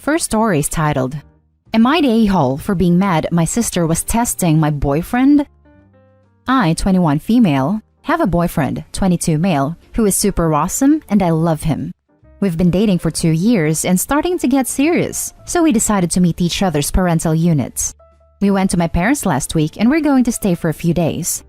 First story is titled, Am I the a-hole for being mad my sister was testing my boyfriend? I, 21 female, have a boyfriend, 22 male, who is super awesome and I love him. We've been dating for 2 years and starting to get serious, so we decided to meet each other's parental units. We went to my parents last week and we're going to stay for a few days.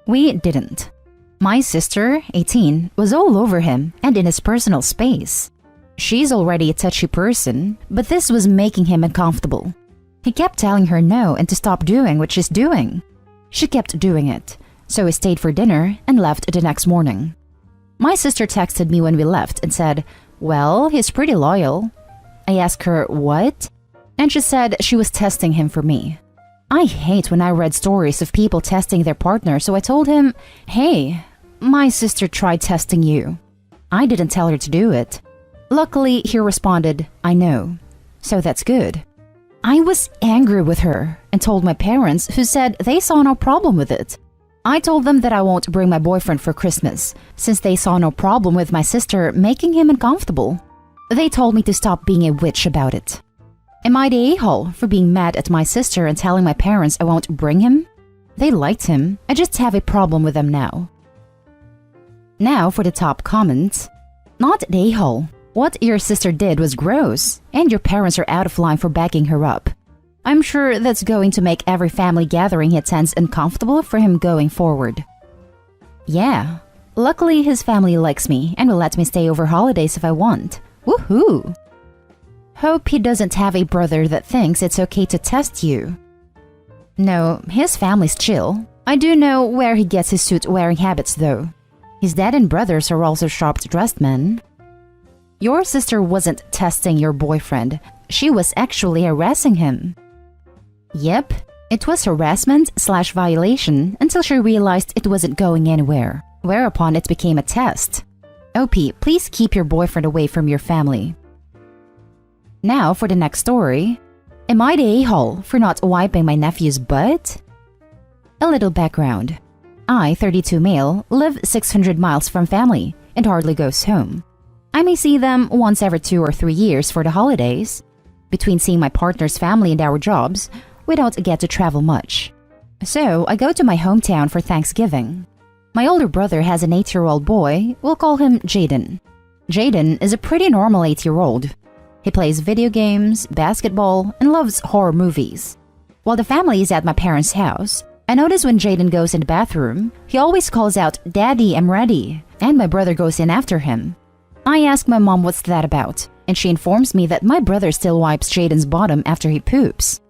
We didn't. My sister, 18, was all over him and in his personal space. She's already a touchy person, but this was making him uncomfortable. He kept telling her no and to stop doing what she's doing. She kept doing it, so we stayed for dinner and left the next morning. My sister texted me when we left and said, "Well, he's pretty loyal." I asked her, "What?" And she said she was testing him for me. I hate when I read stories of people testing their partner, so I told him, "Hey, my sister tried testing you." I didn't tell her to do it. Luckily, he responded, "I know." So that's good. I was angry with her and told my parents, who said they saw no problem with it. I told them that I won't bring my boyfriend for Christmas, since they saw no problem with my sister making him uncomfortable. They told me to stop being a witch about it. Am I the a-hole for being mad at my sister and telling my parents I won't bring him? They liked him, I just have a problem with them now. Now for the top comments. Not the a-hole. What your sister did was gross, and your parents are out of line for backing her up. I'm sure that's going to make every family gathering he attends uncomfortable for him going forward. Yeah, luckily his family likes me and will let me stay over holidays if I want. Woohoo! Hope he doesn't have a brother that thinks it's okay to test you. No, his family's chill. I do know where he gets his suit-wearing habits though. His dad and brothers are also sharp-dressed men. Your sister wasn't testing your boyfriend. She was actually harassing him. Yep, it was harassment/violation until she realized it wasn't going anywhere, whereupon it became a test. OP, please keep your boyfriend away from your family. Now for the next story. Am I the a-hole for not wiping my nephew's butt? A little background. I, 32 male, live 600 miles from family and hardly goes home. I may see them once every 2 or 3 years for the holidays. Between seeing my partner's family and our jobs, we don't get to travel much. So I go to my hometown for Thanksgiving. My older brother has an 8-year-old boy, we'll call him Jaden. Jaden is a pretty normal 8-year-old. He plays video games, basketball, and loves horror movies. While the family is at my parents' house, I notice when Jaden goes in the bathroom, he always calls out, "Daddy, I'm ready," and my brother goes in after him. I ask my mom what's that about, and she informs me that my brother still wipes Jaden's bottom after he poops.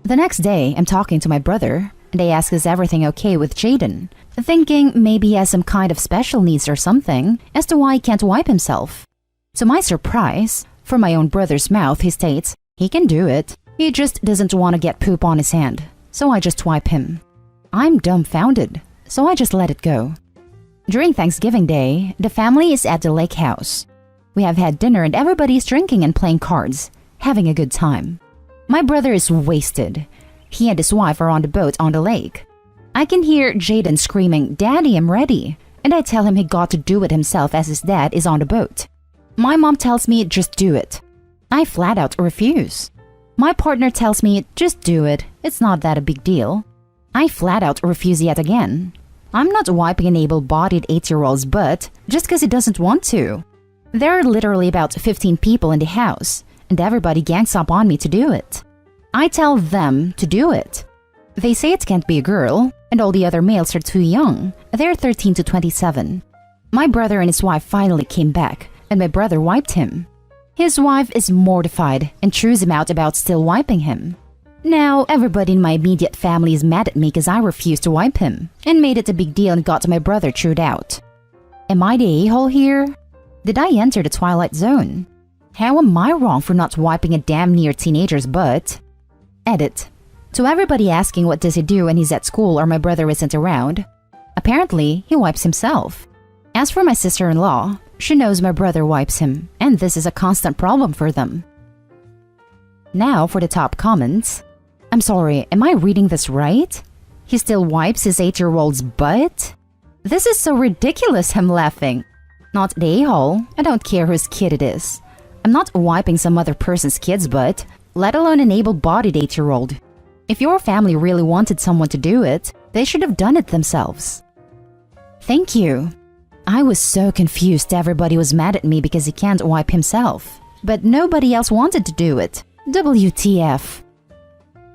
The next day, I'm talking to my brother, and I ask is everything okay with Jaden, thinking maybe he has some kind of special needs or something as to why he can't wipe himself. To my surprise, from my own brother's mouth, he states, he can do it, he just doesn't want to get poop on his hand, so I just wipe him. I'm dumbfounded, so I just let it go. During Thanksgiving Day, the family is at the lake house. We have had dinner and everybody's drinking and playing cards, having a good time. My brother is wasted. He and his wife are on the boat on the lake. I can hear Jaden screaming, "Daddy, I'm ready," and I tell him he got to do it himself as his dad is on the boat. My mom tells me just do it. I flat out refuse. My partner tells me just do it, it's not that a big deal. I flat out refuse yet again. I'm not wiping an able-bodied 8-year-old's butt just because he doesn't want to. There are literally about 15 people in the house, and everybody gangs up on me to do it. I tell them to do it. They say it can't be a girl, and all the other males are too young. They're 13 to 27. My brother and his wife finally came back, and my brother wiped him. His wife is mortified and chews him out about still wiping him. Now, everybody in my immediate family is mad at me because I refused to wipe him, and made it a big deal and got my brother chewed out. Am I the a-hole here? Did I enter the twilight zone? How am I wrong for not wiping a damn near teenager's butt? Edit. To everybody asking what does he do when he's at school or my brother isn't around, apparently he wipes himself. As for my sister-in-law, she knows my brother wipes him, and this is a constant problem for them. Now for the top comments. I'm sorry, am I reading this right? He still wipes his 8-year-old's butt? This is so ridiculous, I'm laughing. Not the a-hole, I don't care whose kid it is. I'm not wiping some other person's kid's butt, let alone an able-bodied 8-year-old. If your family really wanted someone to do it, they should have done it themselves. Thank you. I was so confused everybody was mad at me because he can't wipe himself. But nobody else wanted to do it. WTF.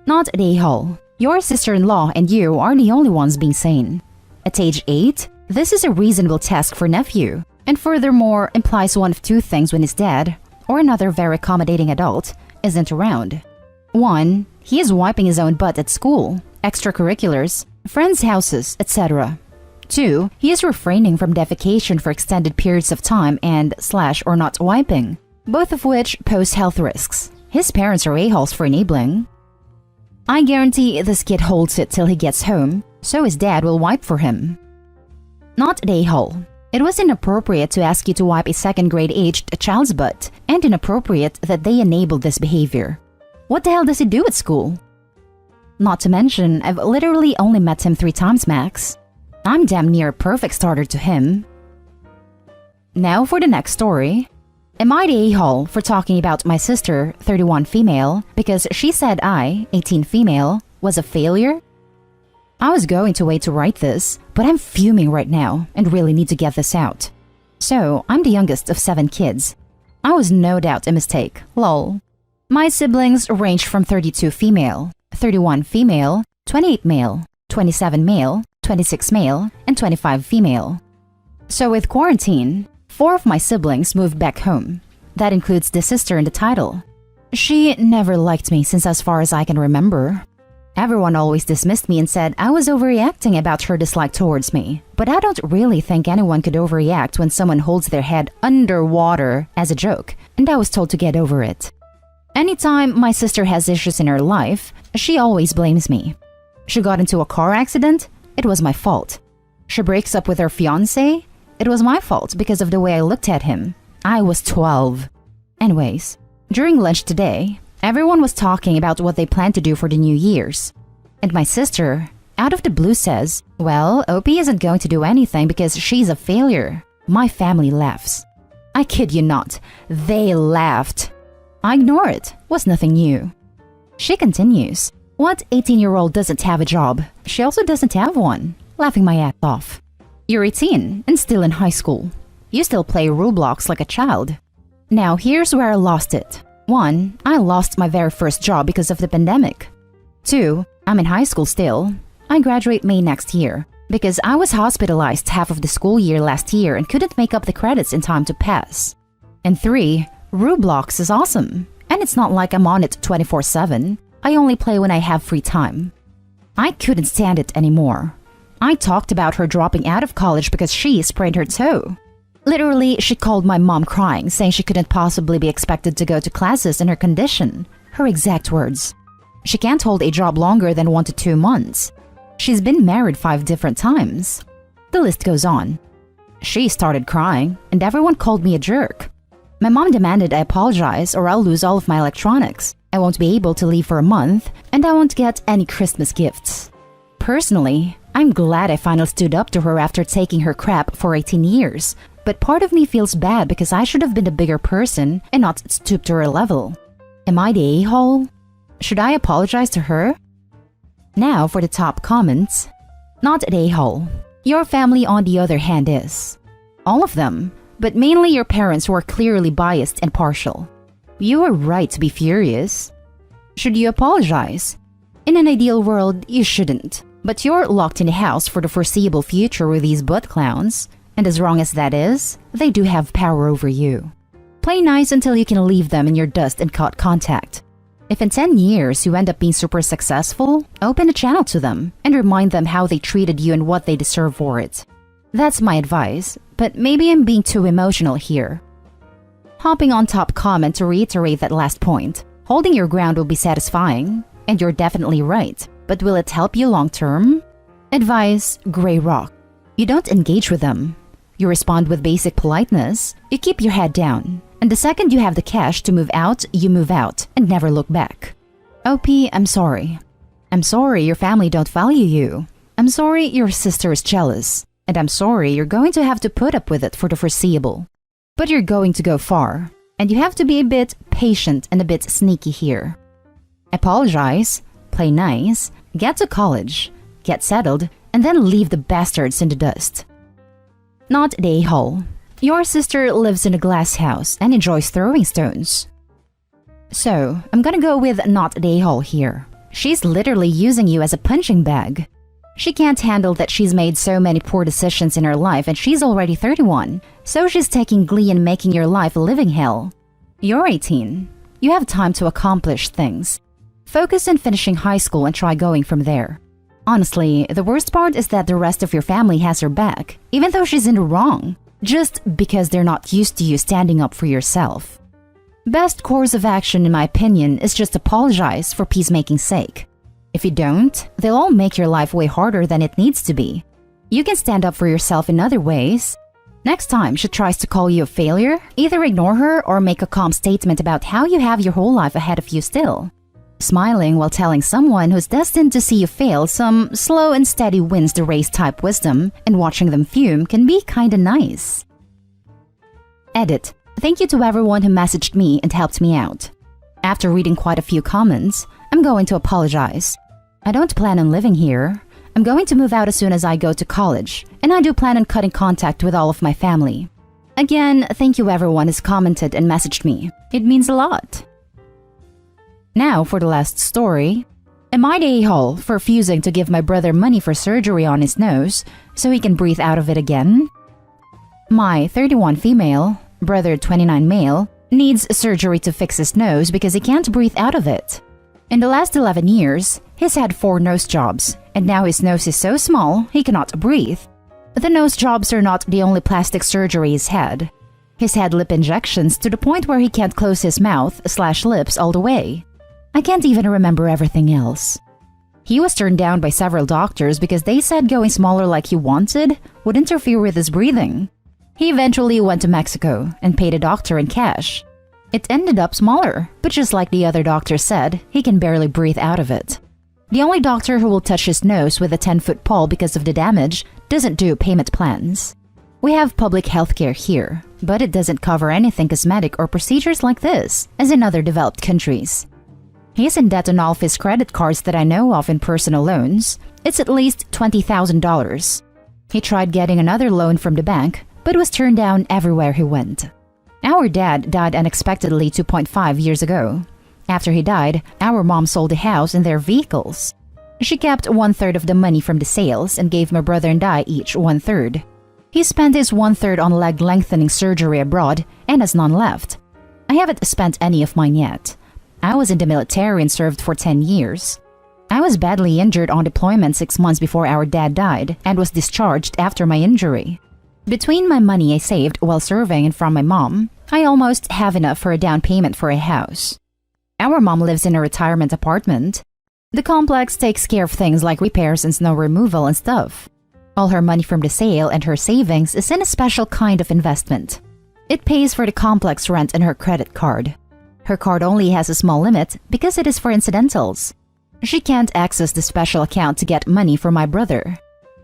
Not an a-hole. Your sister-in-law and you are the only ones being sane. At age 8, this is a reasonable task for nephew, and furthermore implies one of two things when his dad, or another very accommodating adult, isn't around. 1. He is wiping his own butt at school, extracurriculars, friends' houses, etc. 2. He is refraining from defecation for extended periods of time and / or not wiping, both of which pose health risks. His parents are a-holes for enabling. I guarantee this kid holds it till he gets home, so his dad will wipe for him. Not an a-hole. It was inappropriate to ask you to wipe a second-grade aged child's butt, and inappropriate that they enabled this behavior. What the hell does he do at school? Not to mention, I've literally only met him 3 times max. I'm damn near a perfect starter to him. Now for the next story. Am I the a-hole for talking about my sister, 31 female, because she said I, 18 female, was a failure? I was going to wait to write this, but I'm fuming right now and really need to get this out. So, I'm the youngest of 7 kids. I was no doubt a mistake, lol. My siblings ranged from 32 female, 31 female, 28 male, 27 male, 26 male, and 25 female. So with quarantine, 4 of my siblings moved back home. That includes the sister in the title. She never liked me since as far as I can remember. Everyone always dismissed me and said I was overreacting about her dislike towards me. But I don't really think anyone could overreact when someone holds their head underwater as a joke, and I was told to get over it. Anytime my sister has issues in her life, she always blames me. She got into a car accident? It was my fault. She breaks up with her fiancé? It was my fault because of the way I looked at him. I was 12. Anyways, during lunch today, everyone was talking about what they plan to do for the New Year's. And my sister, out of the blue says, well, OP isn't going to do anything because she's a failure. My family laughs. I kid you not, they laughed. I ignore it, was nothing new. She continues, what 18-year-old doesn't have a job? She also doesn't have one. Laughing my ass off. You're 18 and still in high school. You still play Roblox like a child. Now here's where I lost it. 1. I lost my very first job because of the pandemic. 2. I'm in high school still. I graduate May next year because I was hospitalized half of the school year last year and couldn't make up the credits in time to pass. And 3. Roblox is awesome, and it's not like I'm on it 24/7. I only play when I have free time. I couldn't stand it anymore. I talked about her dropping out of college because she sprained her toe. Literally, she called my mom crying, saying she couldn't possibly be expected to go to classes in her condition. Her exact words. She can't hold a job longer than 1 to 2 months. She's been married 5 different times. The list goes on. She started crying, and everyone called me a jerk. My mom demanded I apologize or I'll lose all of my electronics. I won't be able to leave for a month, and I won't get any Christmas gifts. Personally, I'm glad I finally stood up to her after taking her crap for 18 years, but part of me feels bad because I should have been a bigger person and not stoop to her level. Am I the a-hole? Should I apologize to her? Now for the top comments. Not an a-hole. Your family on the other hand is. All of them, but mainly your parents who are clearly biased and partial. You were right to be furious. Should you apologize? In an ideal world, you shouldn't. But you're locked in a house for the foreseeable future with these butt clowns. And as wrong as that is, they do have power over you. Play nice until you can leave them in your dust and cut contact. If in 10 years you end up being super successful, open a channel to them and remind them how they treated you and what they deserve for it. That's my advice, but maybe I'm being too emotional here. Hopping on top comment to reiterate that last point. Holding your ground will be satisfying, and you're definitely right, but will it help you long term? Advice, gray rock. You don't engage with them. You respond with basic politeness, you keep your head down, and the second you have the cash to move out, you move out and never look back. OP, I'm sorry. I'm sorry your family don't value you. I'm sorry your sister is jealous. And I'm sorry you're going to have to put up with it for the foreseeable. But you're going to go far. and you have to be a bit patient and a bit sneaky here. Apologize, play nice, get to college, get settled, and then leave the bastards in the dust. Not the a-hole. Your sister lives in a glass house and enjoys throwing stones. So, I'm gonna go with not the a-hole here. She's literally using you as a punching bag. She can't handle that she's made so many poor decisions in her life and she's already 31, so she's taking glee in making your life a living hell. You're 18. You have time to accomplish things. Focus on finishing high school and try going from there. Honestly, the worst part is that the rest of your family has her back, even though she's in the wrong, just because they're not used to you standing up for yourself. Best course of action, in my opinion, is just apologize for peacemaking's sake. If you don't, they'll all make your life way harder than it needs to be. You can stand up for yourself in other ways. Next time she tries to call you a failure, either ignore her or make a calm statement about how you have your whole life ahead of you still. Smiling while telling someone who's destined to see you fail some slow and steady wins the race type wisdom, and watching them fume can be kinda nice. Edit. Thank you to everyone who messaged me and helped me out. After reading quite a few comments, I'm going to apologize. I don't plan on living here. I'm going to move out as soon as I go to college, and I do plan on cutting contact with all of my family. Again, thank you everyone who's commented and messaged me. It means a lot. Now for the last story. Am I the a-hole for refusing to give my brother money for surgery on his nose so he can breathe out of it again? My 31 female, brother 29 male, needs surgery to fix his nose because he can't breathe out of it. In the last 11 years, he's had 4 nose jobs, and now his nose is so small he cannot breathe. The nose jobs are not the only plastic surgery he's had. He's had lip injections to the point where he can't close his mouth/lips all the way. I can't even remember everything else. He was turned down by several doctors because they said going smaller like he wanted would interfere with his breathing. He eventually went to Mexico and paid a doctor in cash. It ended up smaller, but just like the other doctor said, he can barely breathe out of it. The only doctor who will touch his nose with a 10-foot pole because of the damage doesn't do payment plans. We have public healthcare here, but it doesn't cover anything cosmetic or procedures like this, as in other developed countries. He's in debt on all of his credit cards that I know of in personal loans. It's at least $20,000. He tried getting another loan from the bank, but was turned down everywhere he went. Our dad died unexpectedly 2.5 years ago. After he died, our mom sold the house and their vehicles. She kept 1/3 of the money from the sales and gave my brother and I each 1/3. He spent his 1/3 on leg lengthening surgery abroad and has none left. I haven't spent any of mine yet. I was in the military and served for 10 years. I was badly injured on deployment 6 months before our dad died and was discharged after my injury. Between my money I saved while serving and from my mom, I almost have enough for a down payment for a house. Our mom lives in a retirement apartment. The complex takes care of things like repairs and snow removal and stuff. All her money from the sale and her savings is in a special kind of investment. It pays for the complex rent and her credit card. Her card only has a small limit because it is for incidentals. She can't access the special account to get money for my brother.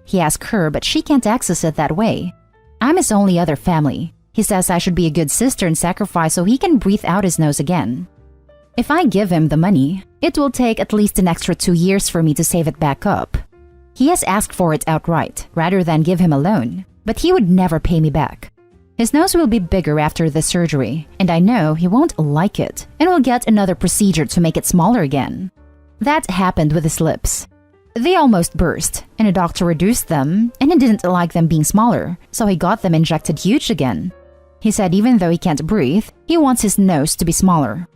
He asked her, but she can't access it that way. I'm his only other family. He says I should be a good sister and sacrifice so he can breathe out his nose again. If I give him the money, it will take at least an extra 2 years for me to save it back up. He has asked for it outright, rather than give him a loan, but he would never pay me back. His nose will be bigger after the surgery, and I know he won't like it, and will get another procedure to make it smaller again. That happened with his lips. They almost burst, and a doctor reduced them, and he didn't like them being smaller, so he got them injected huge again. He said even though he can't breathe, he wants his nose to be smaller.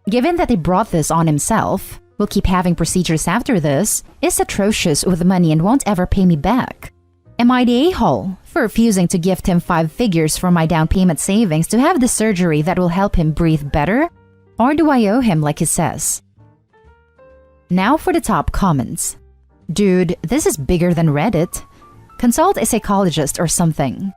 Given that he brought this on himself, will keep having procedures after this, is atrocious with money and won't ever pay me back. Am I the a-hole for refusing to gift him 5 figures from my down payment savings to have the surgery that will help him breathe better? Or do I owe him like he says? Now for the top comments. Dude, this is bigger than Reddit. Consult a psychologist or something.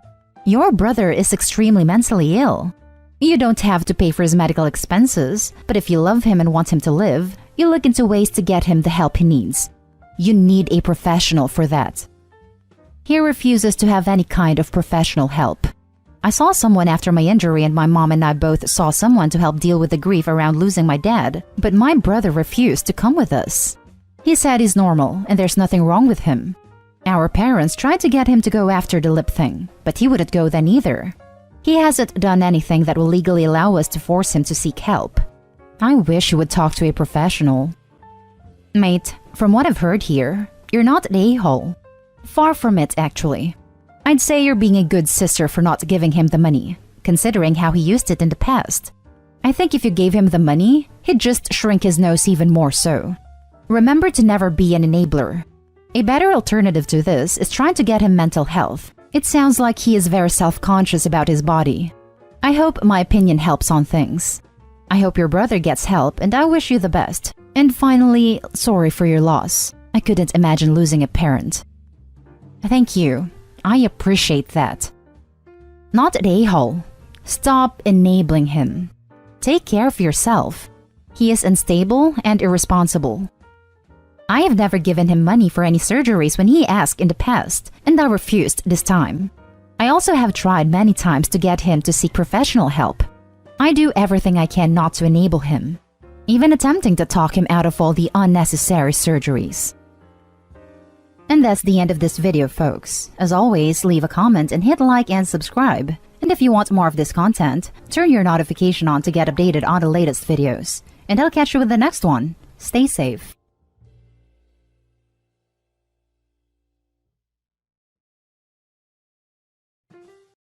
Your brother is extremely mentally ill. You don't have to pay for his medical expenses, but if you love him and want him to live, you look into ways to get him the help he needs. You need a professional for that. He refuses to have any kind of professional help. I saw someone after my injury and my mom and I both saw someone to help deal with the grief around losing my dad, but my brother refused to come with us. He said he's normal and there's nothing wrong with him. Our parents tried to get him to go after the lip thing, but he wouldn't go then either. He hasn't done anything that will legally allow us to force him to seek help. I wish you would talk to a professional. Mate, from what I've heard here, you're not an a-hole. Far from it, actually. I'd say you're being a good sister for not giving him the money, considering how he used it in the past. I think if you gave him the money, he'd just shrink his nose even more so. Remember to never be an enabler. A better alternative to this is trying to get him mental health. It sounds like he is very self-conscious about his body. I hope my opinion helps on things. I hope your brother gets help and I wish you the best. And finally, sorry for your loss. I couldn't imagine losing a parent. Thank you. I appreciate that. Not an a-hole. Stop enabling him. Take care of yourself. He is unstable and irresponsible. I have never given him money for any surgeries when he asked in the past, and I refused this time. I also have tried many times to get him to seek professional help. I do everything I can not to enable him, even attempting to talk him out of all the unnecessary surgeries. And that's the end of this video, folks. As always, leave a comment and hit like and subscribe. And if you want more of this content, turn your notification on to get updated on the latest videos. And I'll catch you with the next one. Stay safe.